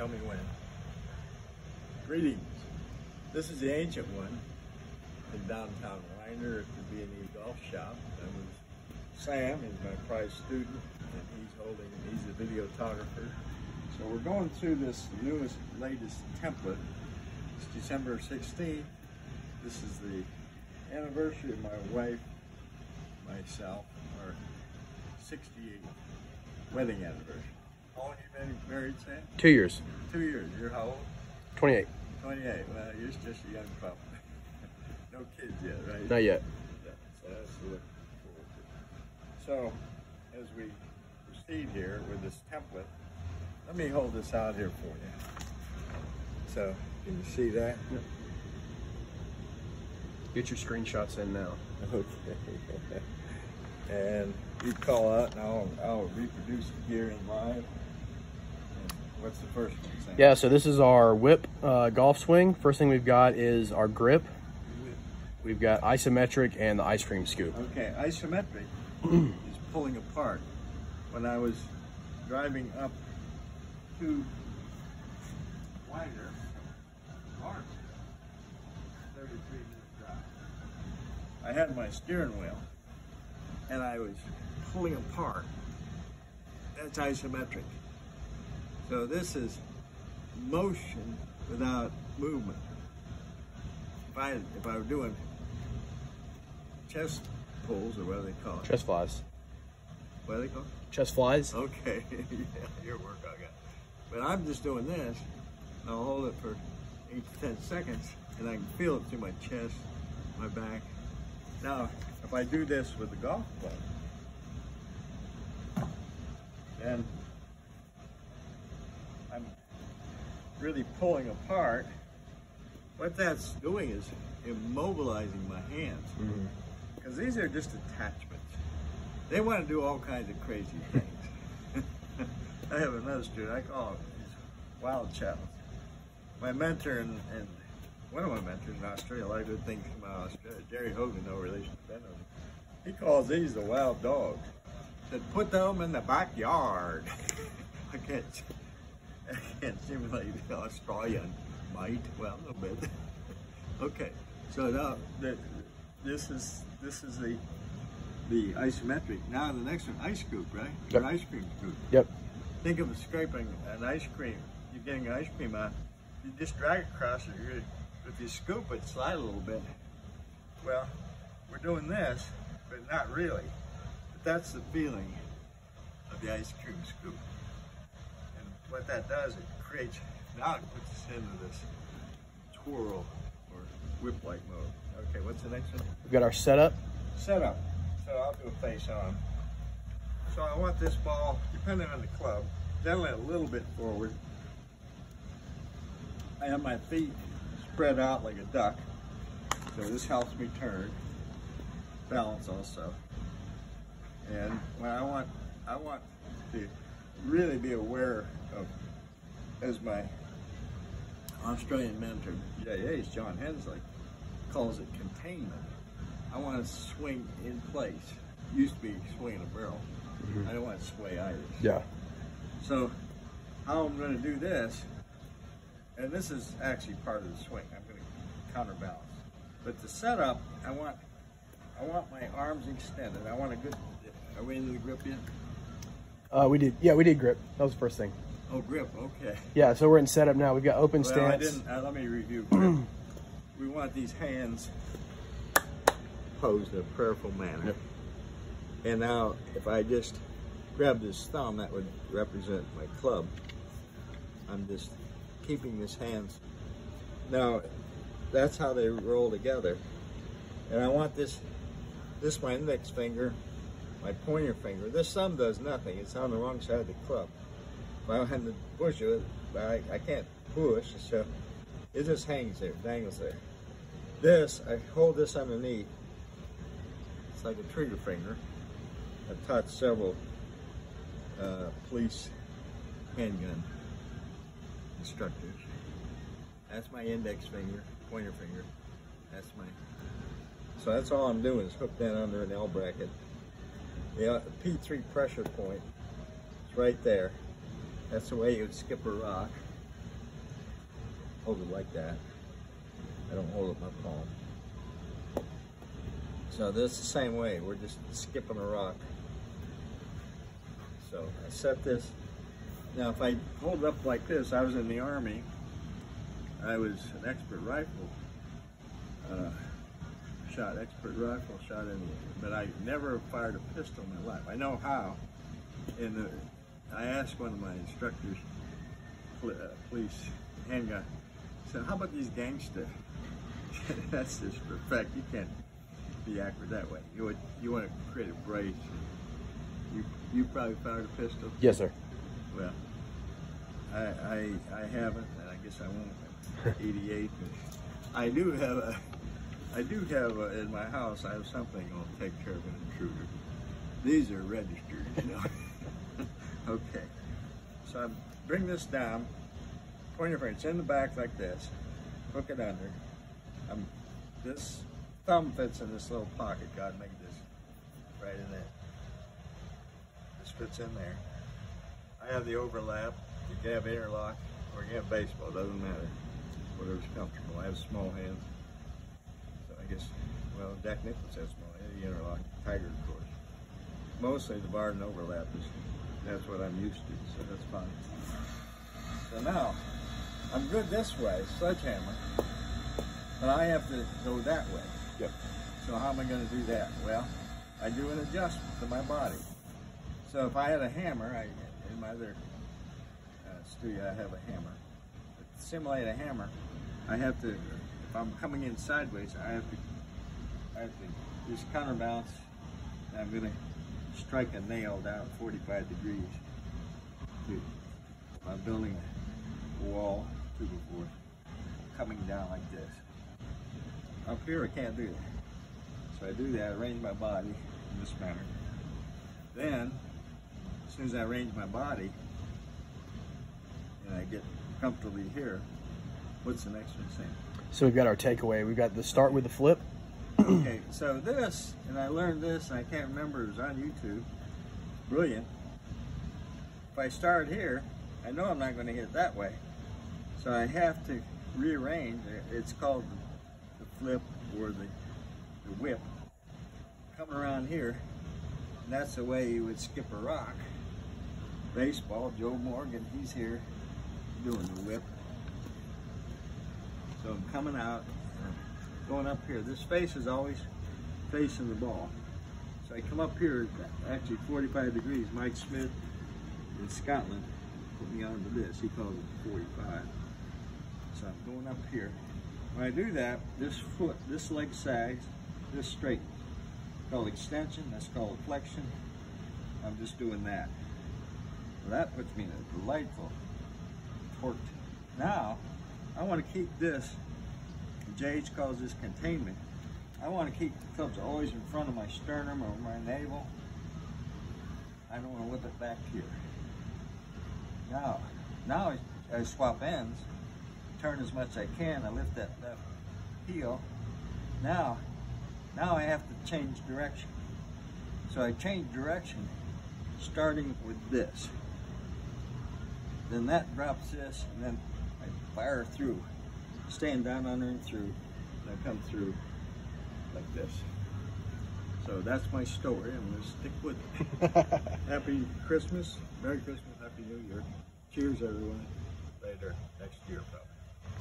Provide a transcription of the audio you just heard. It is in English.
Tell me when. Greetings. This is the ancient one in downtown Weiner at the B&E Golf Shop. That was Sam, he's my prize student, and he's a videographer. So we're going through this latest template. It's December 16th. This is the anniversary of my wife, myself, our 68th wedding anniversary. How long have you been married, Sam? 2 years. 2 years. You're how old? 28. 28. Well, you're just a young pup. No kids yet, right? Not yet. Yeah, so that's what we're forward to. So, as we proceed here with this template, let me hold this out here for you. So, can you see that? Yep. Get your screenshots in now. Okay. And you call out, and I'll reproduce it here in live. And what's the first one, Sam? Yeah, so this is our whip golf swing. First thing we've got is our grip. We've got isometric and the ice cream scoop. Okay, isometric is pulling apart. When I was driving up to Weiner, Lawrence, 33-minute drive, I had my steering wheel and I was pulling apart. That's isometric. So this is motion without movement. If I were doing chest pulls, or what do they call it? Chest flies. What are they called? Chest flies? Okay, yeah, your work I got. But I'm just doing this. I'll hold it for 8 to 10 seconds, and I can feel it through my chest, my back. Now, if I do this with the golf club, then I'm really pulling apart. What that's doing is immobilizing my hands. Because these are just attachments. They want to do all kinds of crazy things. I have another student, I call him these wild chaps. My mentor and one of my mentors in Australia, a lot of good things come out of Australia, Jerry Hogan, no relation to Ben Hogan. He calls these the wild dogs. Said, put them in the backyard. I can't simulate the Australian might, well, a little bit. Okay, so now this is the isometric. Now the next one, ice scoop, right? Yep. An ice cream scoop. Yep. Think of scraping an ice cream. You're getting ice cream out. You just drag across it. If you scoop it, slide a little bit. Well, we're doing this, but not really. But that's the feeling of the ice cream scoop. And what that does, it creates, now it puts us into this twirl or whip-like mode. Okay, what's the next one? We've got our setup. Setup. So I'll do a face on. So I want this ball, depending on the club, generally a little bit forward. I have my feet spread out like a duck, so this helps me turn. Balance also. And when I want to really be aware of, as my Australian mentor, JA's John Hensley, calls it containment. I want to swing in place. Used to be swinging a barrel. I don't want to sway either. Yeah. So how I'm going to do this, and this is actually part of the swing. I'm going to counterbalance. But the setup, I want my arms extended. I want a good. Are we into the grip yet? We did. Yeah, we did grip. That was the first thing. Oh, grip. Okay. Yeah, so we're in setup now. We've got open Well, stance. I didn't. Let me review grip. We want these hands posed in a prayerful manner. Yep. And now, if I just grab this thumb, that would represent my club. I'm just keeping this hands. Now, that's how they roll together. And I want this my index finger, my pointer finger. This thumb does nothing. It's on the wrong side of the club. If I had to push it, I can't push, so it just hangs there, dangles there. This, I hold this underneath. It's like a trigger finger. I've taught several police handgun instructors. That's my index finger, pointer finger. That's my. So that's all I'm doing is hook that under an L bracket. The P3 pressure point is right there. That's the way you would skip a rock. hold it like that. I don't hold it with my palm. So this is the same way. We're just skipping a rock. So I set this. Now if I hold it up like this, I was in the Army. I was an expert rifle shot, but I never fired a pistol in my life. I know how. And I asked one of my instructors, police handgun, I said, how about these gangsters? That's just perfect. You can't be accurate that way. You want to create a brace. You probably fired a pistol? Yes, sir. Well, I haven't, and I guess I won't. 88. I do have in my house, I have something that'll take care of an intruder. These are registered, you know. Okay. So I bring this down, pointer finger, it's in the back like this, hook it under. This thumb fits in this little pocket. God made this right in there. This fits in there. I have the overlap. You can have interlock or you can have baseball, it doesn't matter. Whatever's comfortable. I have small hands. So I guess, well, Jack Nicklaus has small hands. The interlock, Tiger, of course. Mostly the bar and overlap that's what I'm used to, so that's fine. So now, I'm good this way, sledgehammer, but I have to go that way. Yep. So how am I going to do that? Well, I do an adjustment to my body. So if I had a hammer, in my other studio I have a hammer. To simulate a hammer, I have to, if I'm coming in sideways, I have to just counterbalance. I'm going to strike a nail down 45 degrees. I'm building a wall, 2x4, coming down like this. Up here I can't do that. So I do that, arrange my body in this manner. Then, as soon as I arrange my body, and I get comfortably here, what's the next one saying? So we've got our takeaway. We've got the start with the flip. Okay, so this, and I learned this, and I can't remember, it was on YouTube. Brilliant. If I start here, I know I'm not going to hit that way. So I have to rearrange. It's called the flip or the whip. Coming around here, and that's the way you would skip a rock. Baseball, Joe Morgan, he's here doing the whip. So I'm coming out, going up here. This face is always facing the ball. So I come up here, actually 45 degrees. Mike Smith in Scotland put me onto this. He calls it 45. So I'm going up here. When I do that, this leg sags, this straightens. Called extension, that's called flexion. I'm just doing that. Well, that puts me in a delightful torque. Now, I want to keep this, JH calls this containment. I want to keep the clubs always in front of my sternum or my navel. I don't want to whip it back here. Now I swap ends, turn as much as I can, I lift that left heel. Now I have to change direction. So I change direction starting with this. Then that drops this, and then I fire through, staying down under and through, and I come through like this. So that's my story. I'm going to stick with it. Happy Christmas, Merry Christmas, Happy New Year. Cheers, everyone. Later next year, probably.